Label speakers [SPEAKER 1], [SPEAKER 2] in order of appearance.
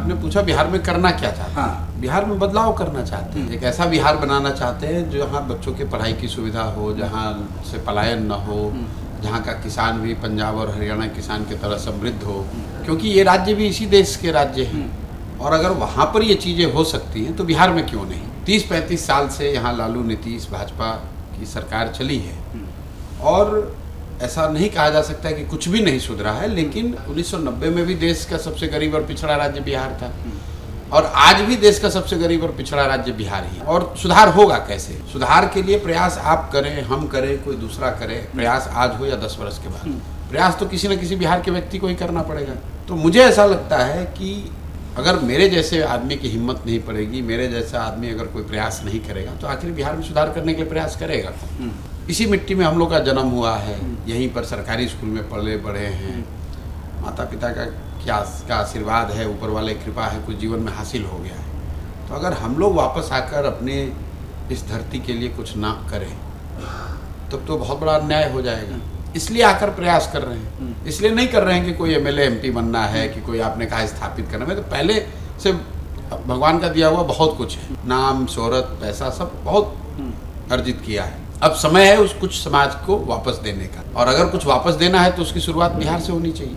[SPEAKER 1] आपने पूछा बिहार में करना क्या चाहते हैं।
[SPEAKER 2] हाँ।
[SPEAKER 1] बिहार में बदलाव करना चाहते हैं, एक ऐसा बिहार बनाना चाहते हैं जहाँ बच्चों के पढ़ाई की सुविधा हो, जहाँ से पलायन न हो, जहाँ का किसान भी पंजाब और हरियाणा किसान की तरह समृद्ध हो, क्योंकि ये राज्य भी इसी देश के राज्य हैं। और अगर वहाँ पर ये चीज़ें हो सकती हैं तो बिहार में क्यों नहीं। 30-35 साल से यहाँ लालू नीतीश भाजपा की सरकार चली है और ऐसा नहीं कहा जा सकता कि कुछ भी नहीं सुधरा है, लेकिन 1990 में भी देश का सबसे गरीब और पिछड़ा राज्य बिहार था और आज भी देश का सबसे गरीब और पिछड़ा राज्य बिहार ही है। और सुधार होगा कैसे? सुधार के लिए प्रयास आप करें, हम करें, कोई दूसरा करे, प्रयास आज हो या 10 वर्ष के बाद, प्रयास तो किसी न किसी बिहार के व्यक्ति को ही करना पड़ेगा। तो मुझे ऐसा लगता है कि अगर मेरे जैसे आदमी की हिम्मत नहीं पड़ेगी, मेरे जैसा आदमी अगर कोई प्रयास नहीं करेगा तो आखिर बिहार में सुधार करने के लिए प्रयास करेगा। इसी मिट्टी में हम लोग का जन्म हुआ है, यहीं पर सरकारी स्कूल में पले बढ़े हैं, माता पिता का आशीर्वाद है, ऊपर वाले की कृपा है, कुछ जीवन में हासिल हो गया है। तो अगर हम लोग वापस आकर अपने इस धरती के लिए कुछ ना करें तब तो बहुत बड़ा अन्याय हो जाएगा। इसलिए आकर प्रयास कर रहे हैं, इसलिए नहीं कर रहे हैं कि कोई एमएलए एमपी बनना है, कि कोई आपने कहा स्थापित करना है। तो पहले से भगवान का दिया हुआ बहुत कुछ है, नाम शोहरत पैसा सब बहुत अर्जित किया है। अब समय है उस कुछ समाज को वापस देने का, और अगर कुछ वापस देना है तो उसकी शुरुआत बिहार से होनी चाहिए।